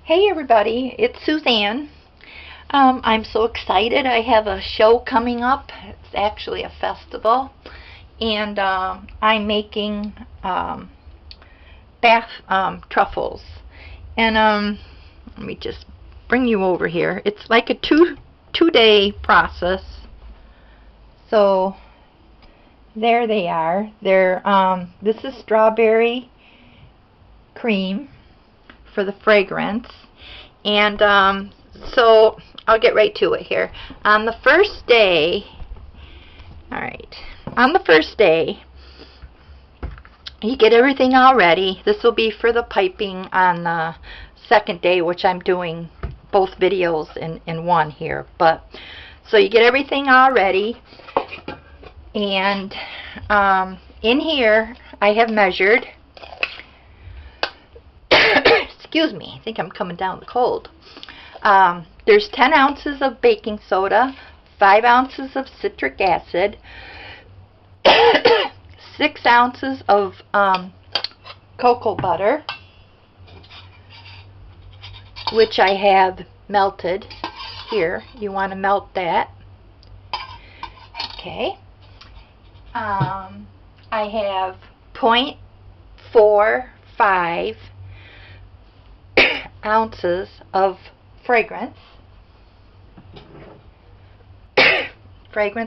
Hey everybody, it's Suzanne. I'm so excited. I have a show coming up. It's actually a festival, and I'm making bath truffles. And let me just bring you over here. It's like a two-day process. So there they are. This is strawberry cream for the fragrance, and so I'll get right to it here. On the first day, you get everything all ready. This will be for the piping on the second day, which I'm doing both videos in one here. But so you get everything all ready, and in here I have measured. Excuse me, I think I'm coming down the cold. There's 10 ounces of baking soda, 5 ounces of citric acid, 6 ounces of cocoa butter, which I have melted here. You want to melt that. Okay. I have 0.45 ounces of fragrance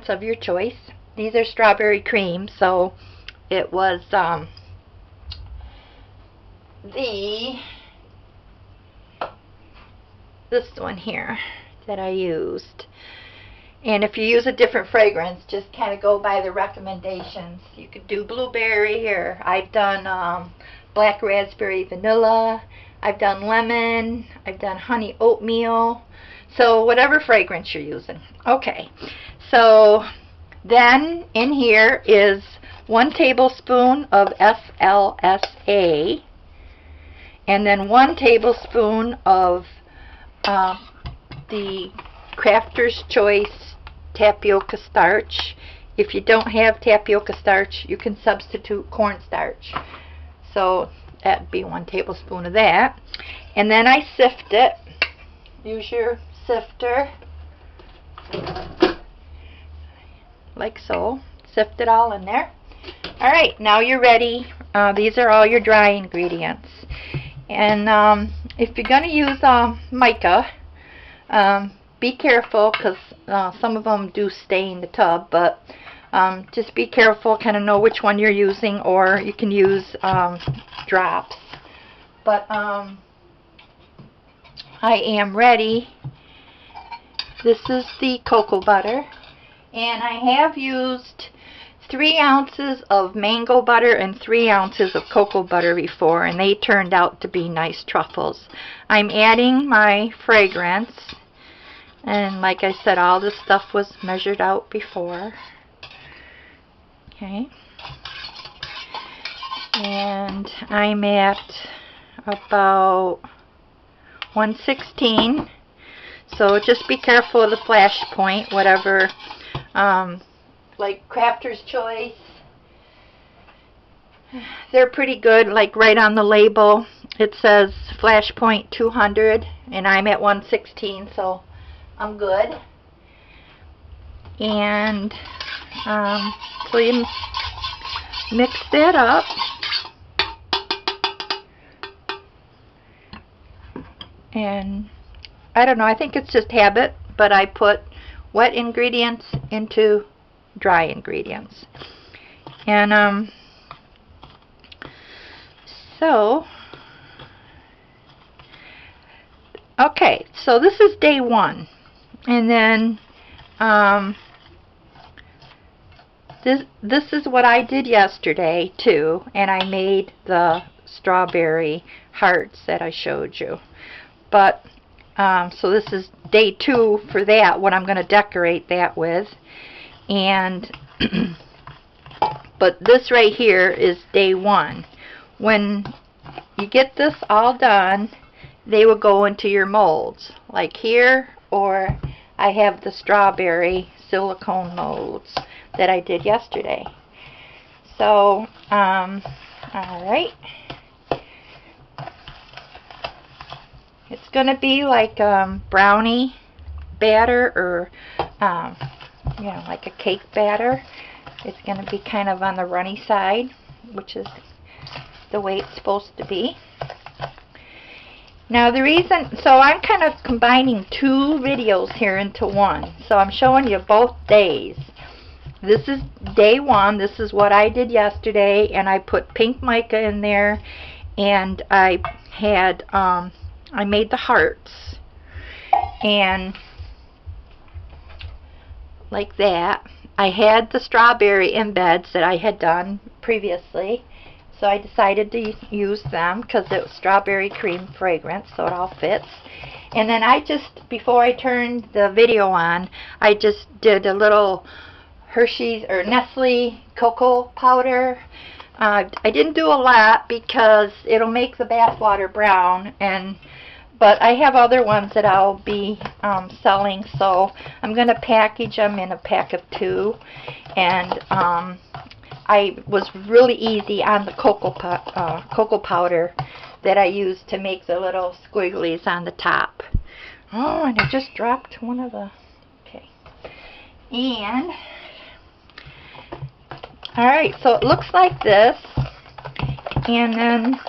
of your choice. These are strawberry cream, so it was this one here that I used. And if you use a different fragrance, just kind of go by the recommendations. You could do blueberry, or I've done black raspberry vanilla, I've done lemon, I've done honey oatmeal, so whatever fragrance you're using. Okay, so then in here is 1 tablespoon of SLSA, and then 1 tablespoon of the Crafter's Choice tapioca starch. If you don't have tapioca starch, you can substitute cornstarch. So that'd be 1 tablespoon of that. And then I sift it. Use your sifter. Like so. Sift it all in there. Alright, now you're ready. These are all your dry ingredients. And if you're going to use mica, be careful, because some of them do stain the tub, but just be careful, kind of know which one you're using, or you can use drops. But I am ready. This is the cocoa butter, and I have used 3 ounces of mango butter and 3 ounces of cocoa butter before, and they turned out to be nice truffles. I'm adding my fragrance, and like I said, all this stuff was measured out before. Okay, and I'm at about 1/16, so just be careful of the flash point, whatever, like Crafter's Choice, they're pretty good. Like right on the label it says flash point 200, and I'm at 1/16, so I'm good. And so you mix that up, and I don't know, I think it's just habit, but I put wet ingredients into dry ingredients. And so okay, so this is day 1, and then this is what I did yesterday too, and I made the strawberry hearts that I showed you. But so this is day 2 for that, what I'm going to decorate that with. And but this right here is day 1. When you get this all done, they will go into your molds, like here, or I have the strawberry silicone molds that I did yesterday. So alright, It's going to be like brownie batter, or you know, like a cake batter. It's going to be kind of on the runny side, which is the way it's supposed to be. Now the reason, so I'm kind of combining two videos here into one. So I'm showing you both days. This is day one. This is what I did yesterday, and I put pink mica in there, and I had I made the hearts, and like that. I had the strawberry embeds that I had done previously, so I decided to use them because it was strawberry cream fragrance, so it all fits. And then I just, before I turned the video on, I just did a little Hershey's or Nestle cocoa powder. I didn't do a lot because it'll make the bath water brown, but I have other ones that I'll be selling, so I'm going to package them in a pack of 2. And I was really easy on the cocoa powder that I used to make the little squigglies on the top. Oh, and I just dropped one of the, okay. And, alright, so it looks like this. And then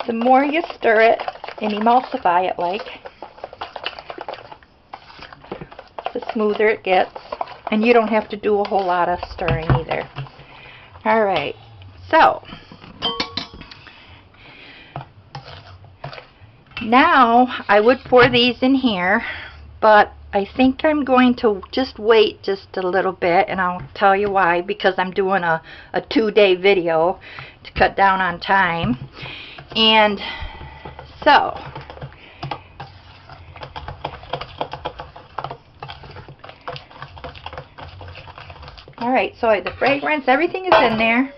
the more you stir it and emulsify it, like, the smoother it gets. And you don't have to do a whole lot of stirring either. Alright, so now I would pour these in here, but I think I'm going to just wait just a little bit, and I'll tell you why, because I'm doing a 2-day video to cut down on time. And so alright, so the fragrance, everything is in there.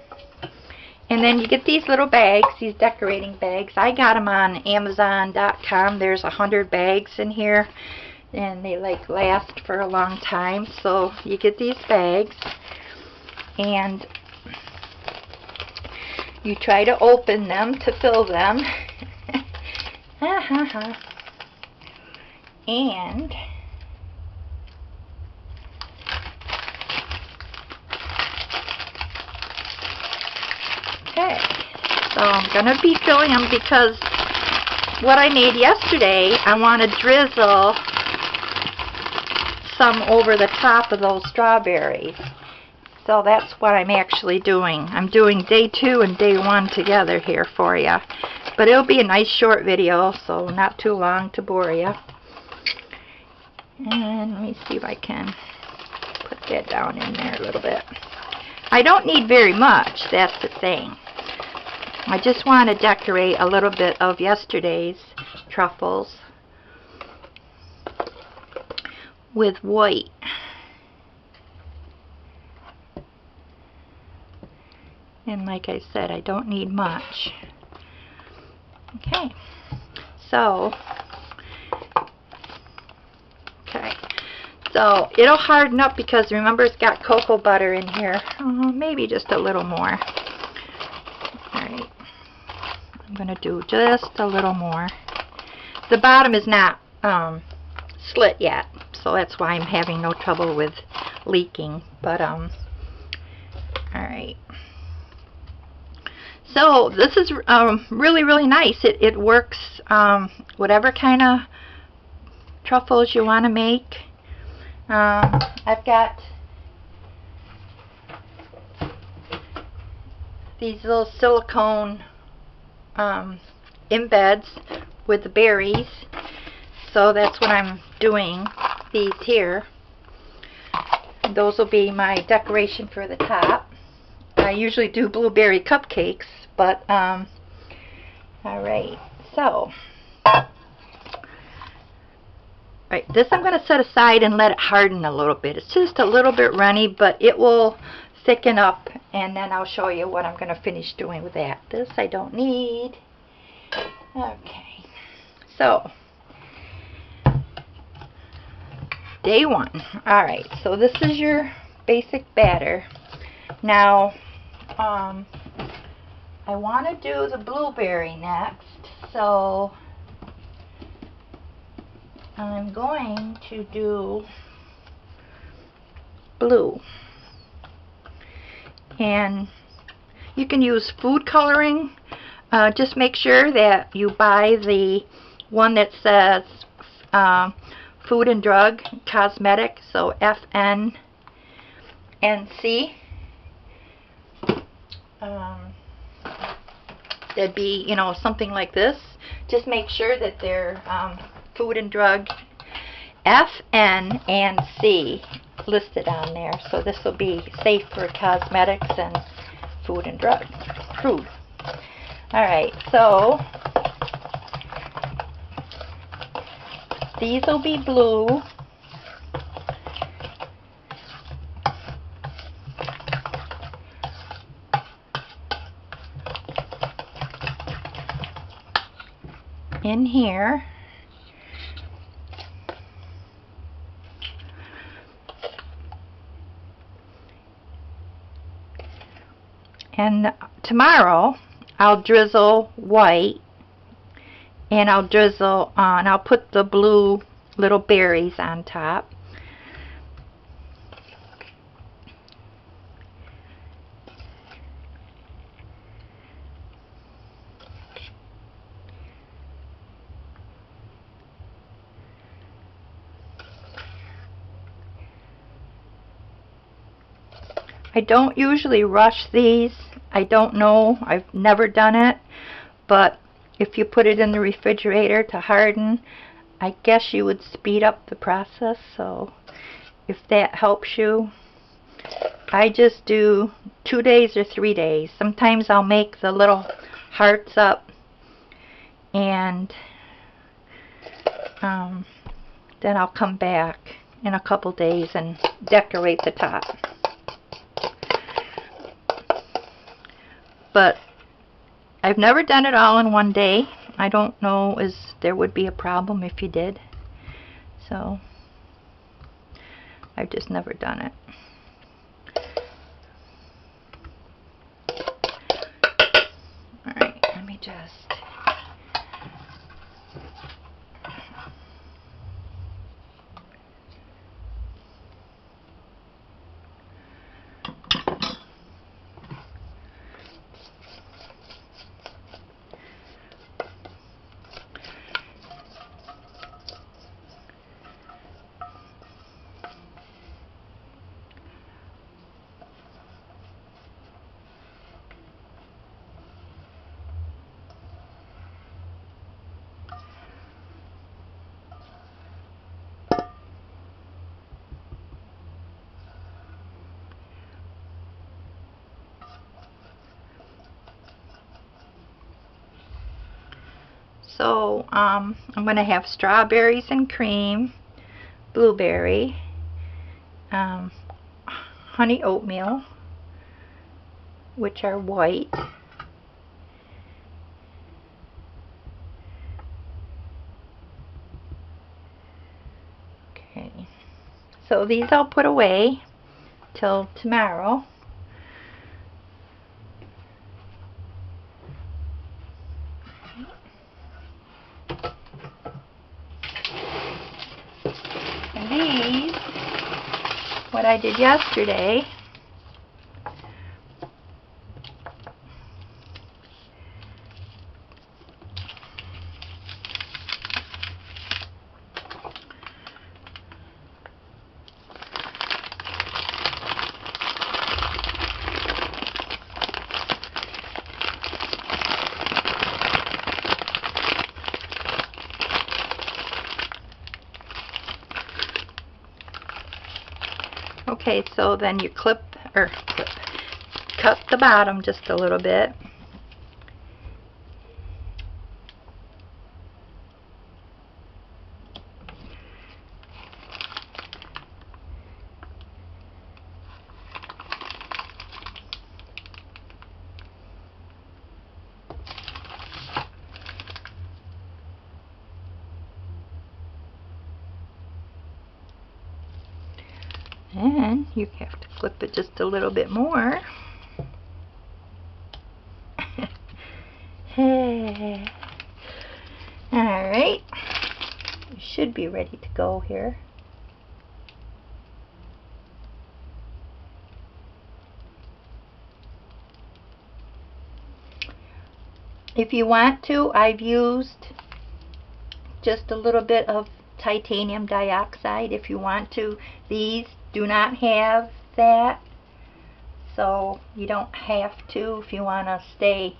And then you get these little bags, these decorating bags. I got them on Amazon.com. There's 100 bags in here, and they like last for a long time. So you get these bags, and you try to open them to fill them. And okay, so I'm going to be filling them because what I made yesterday, I want to drizzle some over the top of those strawberries. So that's what I'm actually doing. I'm doing day 2 and day 1 together here for you. But it'll be a nice short video, so not too long to bore you. And let me see if I can put that down in there a little bit. I don't need very much, that's the thing. I just want to decorate a little bit of yesterday's truffles with white. And like I said, I don't need much. Okay, so it'll harden up because remember it's got cocoa butter in here. Maybe just a little more. Alright, I'm going to do just a little more. The bottom is not slit yet, so that's why I'm having no trouble with leaking. But alright. So this is really, really nice. It works whatever kind of truffles you want to make. I've got these little silicone embeds with the berries. So that's what I'm doing, these here. Those will be my decoration for the top. I usually do blueberry cupcakes, but alright, so right, this I'm going to set aside and let it harden a little bit. It's just a little bit runny, but it will thicken up, and then I'll show you what I'm going to finish doing with that. This I don't need. Okay, so day 1. Alright, so this is your basic batter. Now I want to do the blueberry next, so I'm going to do blue. And you can use food coloring. Just make sure that you buy the one that says Food and Drug Cosmetic, so FNNC. That'd be, you know, something like this. Just make sure that they're Food and Drug FN and C listed on there. So this will be safe for cosmetics and food and drug. Food. Alright, so these will be blue. In here. And tomorrow I'll drizzle white, and I'll drizzle on, I'll put the blue little berries on top. I don't usually rush these. I don't know. I've never done it. But if you put it in the refrigerator to harden, I guess you would speed up the process. So if that helps you, I just do 2 days or 3 days. Sometimes I'll make the little hearts up, and then I'll come back in a couple days and decorate the top. But I've never done it all in one day. I don't know if there would be a problem if you did. So I've just never done it. Alright, let me just... So I'm going to have strawberries and cream, blueberry, honey oatmeal, which are white, okay. So these I'll put away till tomorrow. These, what I did yesterday, okay, so then you cut the bottom just a little bit. And you have to clip it just a little bit more. Alright. You should be ready to go here. If you want to, I've used just a little bit of titanium dioxide if you want to. These do not have that, so you don't have to if you want to stay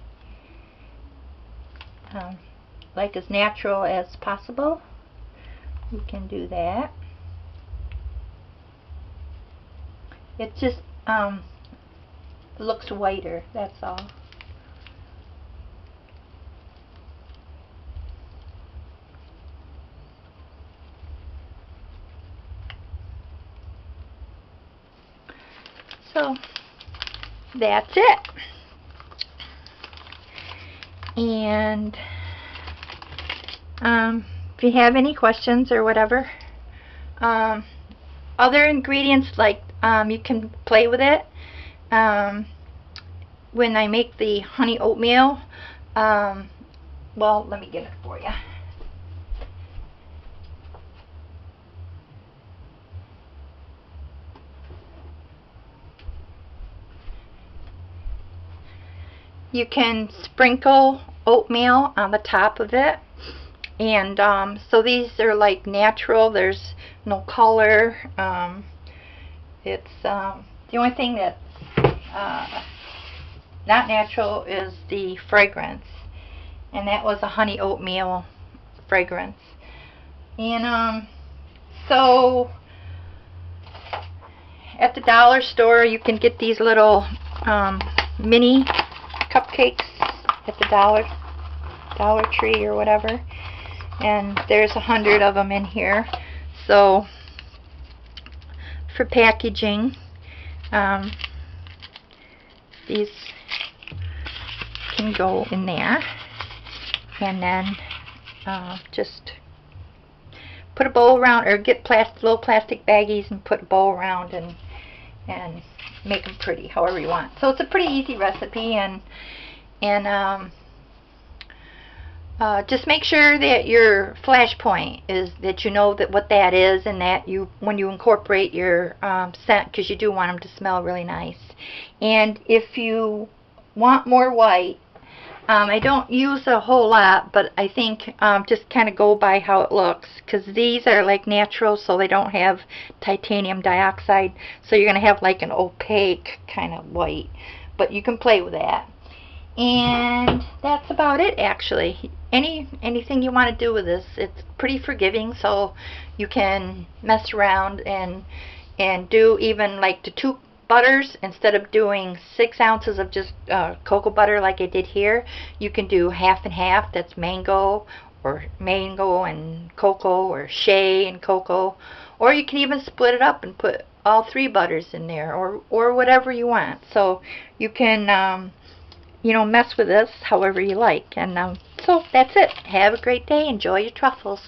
like as natural as possible. You can do that. It just looks whiter, that's all. So that's it. And if you have any questions or whatever, other ingredients, like you can play with it. When I make the honey oatmeal, well, let me get it for you. You can sprinkle oatmeal on the top of it, and so these are like natural. There's no color. It's the only thing that's not natural is the fragrance, and that was a honey oatmeal fragrance. And so at the dollar store you can get these little mini cupcakes at the Dollar Tree or whatever, and there's 100 of them in here. So for packaging, these can go in there, and then just put a bow around, or get little plastic baggies and put a bow around, and make them pretty however you want. So it's a pretty easy recipe, and just make sure that your flash point is that you know that what that is, and that you, when you incorporate your scent, because you do want them to smell really nice. And if you want more white, I don't use a whole lot, but I think just kind of go by how it looks, because these are like natural, so they don't have titanium dioxide, so you're going to have like an opaque kind of white, but you can play with that. And that's about it, actually. Anything you want to do with this, it's pretty forgiving, so you can mess around and do even like the 2 butters. Instead of doing 6 ounces of just cocoa butter like I did here, you can do half and half. That's mango and cocoa, or shea and cocoa, or you can even split it up and put all 3 butters in there, or whatever you want. So you can you know, mess with this however you like. And so that's it. Have a great day. Enjoy your truffles.